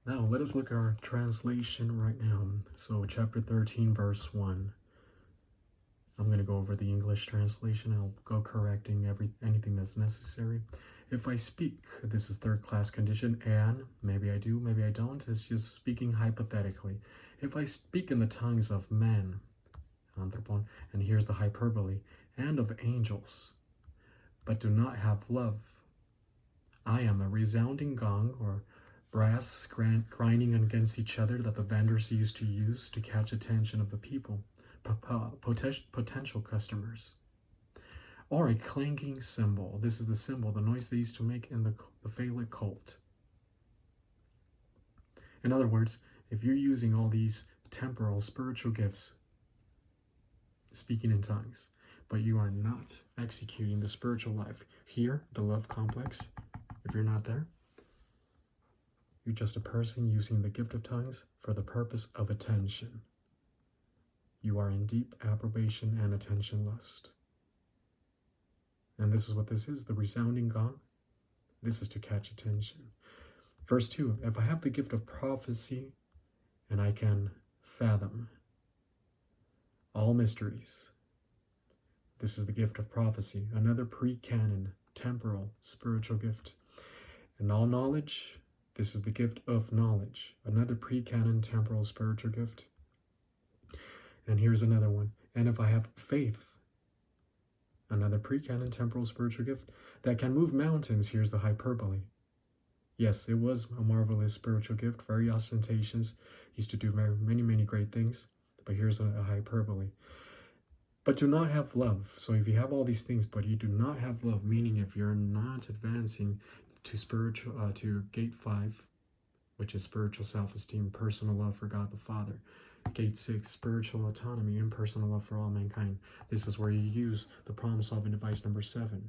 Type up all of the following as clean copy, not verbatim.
Now, let us look at our translation right now. So, chapter 13, verse 1. I'm going to go over the English translation. I'll go correcting anything that's necessary. If I speak, this is third class condition, and maybe I do, maybe I don't. It's just speaking hypothetically. If I speak in the tongues of men, anthropon, and here's the hyperbole, and of angels, but do not have love, I am a resounding gong or brass grinding against each other that the vendors used to use to catch attention of the people, potential customers. Or a clanking cymbal. This is the cymbal, the noise they used to make in the Phallic cult. In other words, if you're using all these temporal spiritual gifts, speaking in tongues, but you are not executing the spiritual life, here, the love complex, if you're not there, you're just a person using the gift of tongues for the purpose of attention. You are in deep approbation and attention lust. And this is what this is, the resounding gong. This is to catch attention. Verse 2, if I have the gift of prophecy and I can fathom all mysteries. This is the gift of prophecy, another pre-canon, temporal, spiritual gift. And all knowledge, this is the gift of knowledge, another pre-canon, temporal, spiritual gift. And here's another one. And if I have faith, another pre-canon, temporal, spiritual gift that can move mountains, here's the hyperbole. Yes, it was a marvelous spiritual gift, very ostentatious, used to do many great things, but here's a hyperbole. But do not have love. So if you have all these things, but you do not have love, meaning if you're not advancing to spiritual, to gate 5, which is spiritual self-esteem, personal love for God the Father. Gate 6, spiritual autonomy, impersonal love for all mankind. This is where you use the problem-solving device number 7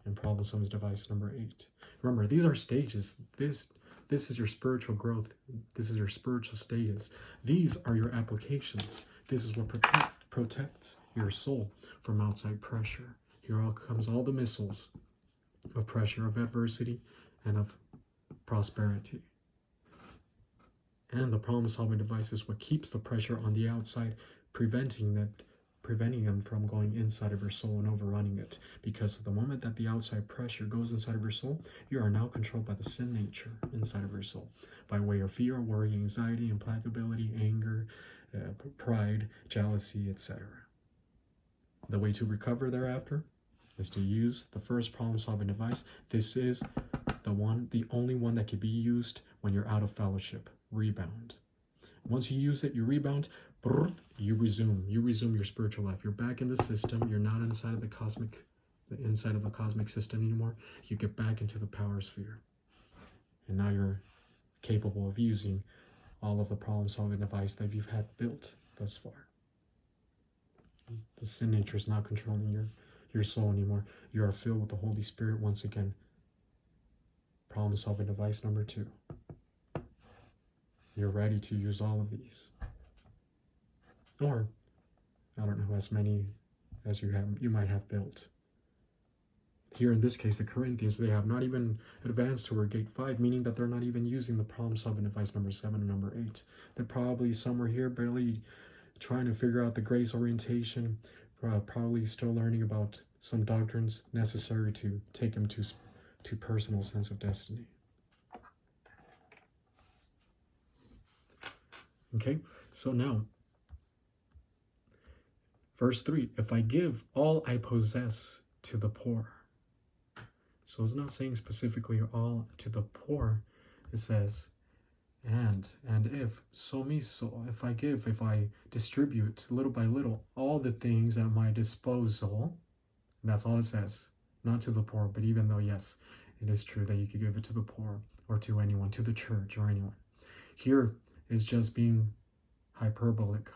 and problem-solving device number 8. Remember, these are stages. This is your spiritual growth. This is your spiritual status. These are your applications. This is what protects your soul from outside pressure. Here all comes all the missiles of pressure, of adversity, and of prosperity. And the problem-solving device is what keeps the pressure on the outside, preventing them from going inside of your soul and overrunning it. Because the moment that the outside pressure goes inside of your soul, you are now controlled by the sin nature inside of your soul, by way of fear, worry, anxiety, implacability, anger, pride, jealousy, etc. The way to recover thereafter is to use the first problem-solving device. This is the only one that can be used when you're out of fellowship. Rebound. Once you use it, you rebound, you resume your spiritual life. You're back in the system. You're not inside of the inside of a cosmic system anymore. You get back into the power sphere. And now you're capable of using all of the problem-solving device that you've had built thus far. The sin nature is not controlling your soul anymore. You are filled with the Holy Spirit once again. Problem-solving device number 2. You're ready to use all of these. Or, I don't know, as many as you might have built. Here in this case, the Corinthians, they have not even advanced toward gate 5, meaning that they're not even using the problem-solving device number 7 and number 8. They're probably somewhere here barely trying to figure out the grace orientation, probably still learning about some doctrines necessary to take them to personal sense of destiny. Okay, so now, verse 3, if I give all I possess to the poor. So it's not saying specifically all to the poor. It says, and if, if I distribute little by little all the things at my disposal, that's all it says. Not to the poor, but even though, yes, it is true that you could give it to the poor or to anyone, to the church or anyone. Here is just being hyperbolic,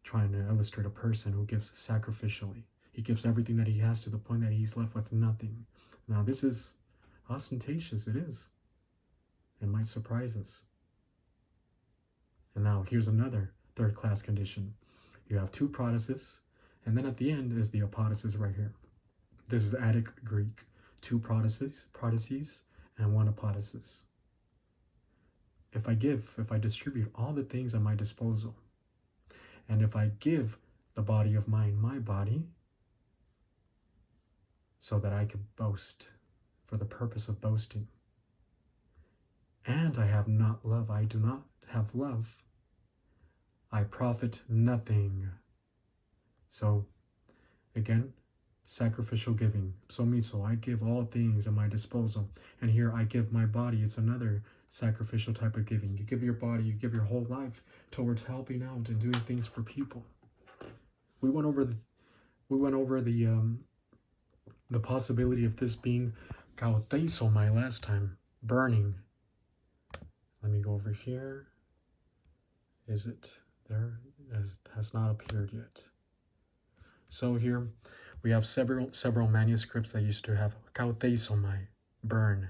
trying to illustrate a person who gives sacrificially. He gives everything that he has to the point that he's left with nothing. Now, this is ostentatious. It is. It might surprise us. And now, here's another third-class condition. You have 2 protasis, and then at the end is the apodosis right here. This is Attic Greek. 2 protases and 1 apodosis. if I distribute all the things at my disposal, and if I give the body of mine my body, so that I could boast for the purpose of boasting, and I have not love, I do not have love, I profit nothing. So again, sacrificial giving. So I give all things at my disposal. And here I give my body. It's another sacrificial type of giving. You give your body, you give your whole life towards helping out and doing things for people. We went over the possibility of this being kaoteisomai last time, burning. Let me go over here. Is it there? It has not appeared yet. So here we have several manuscripts that used to have kaoteisomai, burn.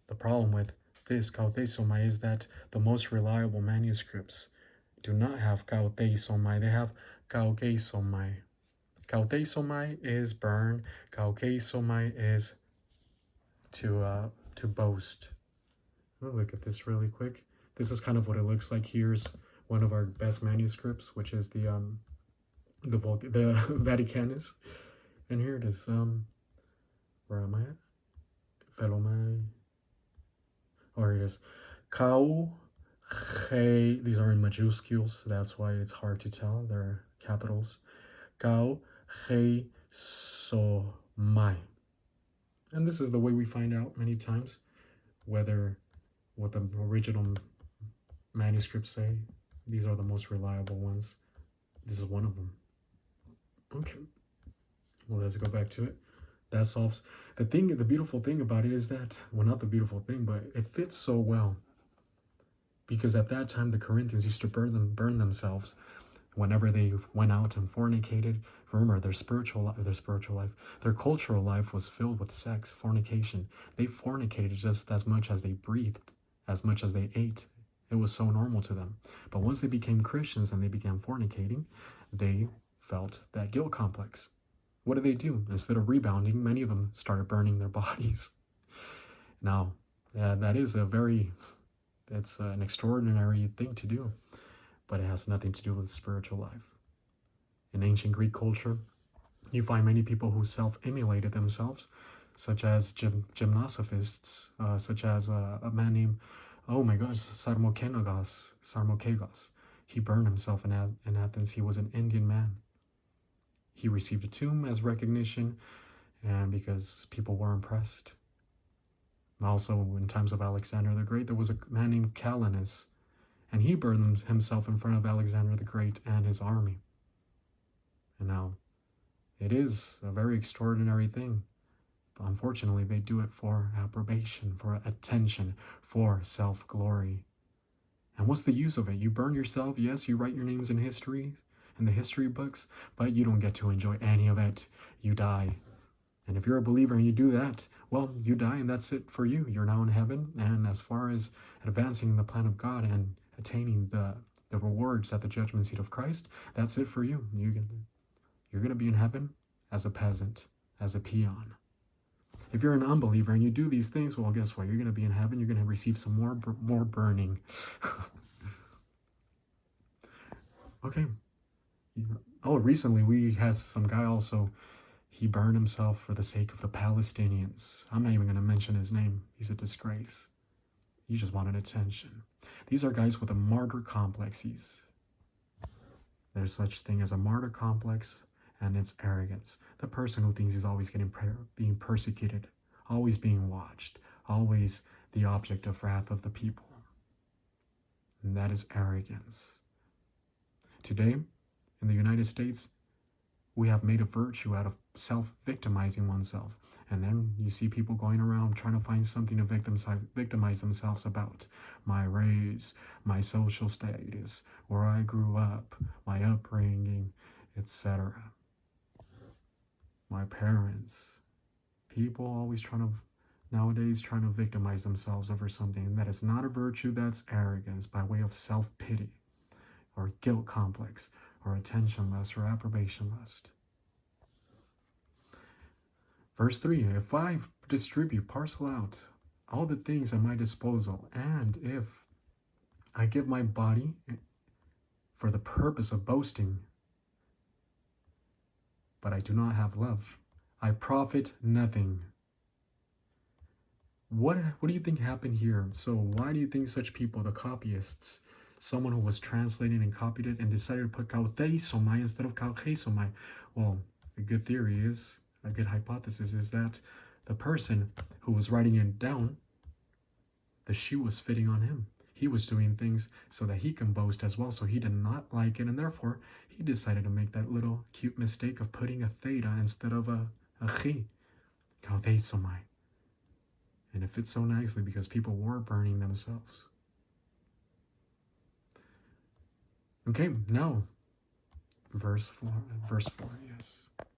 The problem with this kaoteisomai is that the most reliable manuscripts do not have kaoteisomai. They have kaogeisomai. Kaoteisomai is burn. Kaogeisomai is to boast. Let me look at this really quick. This is kind of what it looks like. Here's one of our best manuscripts, which is the Vaticanus, and here it is. Where am I at? Velomai. Oh, here it is. Kau He. These are in majuscules, so that's why it's hard to tell. They're capitals. Kau He So Mai. And this is the way we find out many times whether what the original manuscripts say. These are the most reliable ones. This is one of them. Okay. Well, let's go back to it. That solves the thing. The beautiful thing about it is that, well, not the beautiful thing, but it fits so well. Because at that time, the Corinthians used to burn themselves whenever they went out and fornicated. Remember, their cultural life was filled with sex, fornication. They fornicated just as much as they breathed, as much as they ate. It was so normal to them. But once they became Christians and they began fornicating, they felt that guilt complex. What did they do? Instead of rebounding, many of them started burning their bodies. Now, that is it's an extraordinary thing to do, but it has nothing to do with spiritual life. In ancient Greek culture, you find many people who self-immolated themselves, such as gymnosophists, such as a man named, oh my gosh, Sarmokegos. He burned himself in Athens. He was an Indian man. He received a tomb as recognition, and because people were impressed. Also, in times of Alexander the Great, there was a man named Calanus, and he burned himself in front of Alexander the Great and his army. And now, it is a very extraordinary thing. But unfortunately, they do it for approbation, for attention, for self-glory. And what's the use of it? You burn yourself, yes, you write your names in history, in the history books, but you don't get to enjoy any of it. You die. And if you're a believer and you do that, well, you die and that's it for you. You're now in heaven. And as far as advancing the plan of God and attaining the rewards at the judgment seat of Christ, that's it for you. You're going to be in heaven as a peasant, as a peon. If you're an unbeliever and you do these things, well, guess what? You're going to be in heaven. You're going to receive some more burning. Okay. Oh, recently we had some guy also. He burned himself for the sake of the Palestinians. I'm not even going to mention his name. He's a disgrace. He just wanted attention. These are guys with a martyr complexes. There's such thing as a martyr complex, and it's arrogance. The person who thinks he's always being persecuted, always being watched, always the object of wrath of the people. And that is arrogance. Today, in the United States, we have made a virtue out of self-victimizing oneself. And then you see people going around trying to find something to victimize themselves about. My race, my social status, where I grew up, my upbringing, etc. My parents. People always nowadays trying to victimize themselves over something. And that is not a virtue, that's arrogance by way of self-pity or guilt complex or attention lust or approbation lust. Verse 3, if I distribute, parcel out all the things at my disposal, and if I give my body for the purpose of boasting, but I do not have love, I profit nothing. What do you think happened here? So why do you think such people, the copyists, someone who was translating and copied it and decided to put kautheisomai instead of kaucheisomai? Well, a good theory is, a good hypothesis is that the person who was writing it down, the shoe was fitting on him. He was doing things so that he can boast as well, so he did not like it, and therefore he decided to make that little cute mistake of putting a theta instead of a chi, kautheisomai. And it fits so nicely because people were burning themselves. Okay, now, verse 4, yes.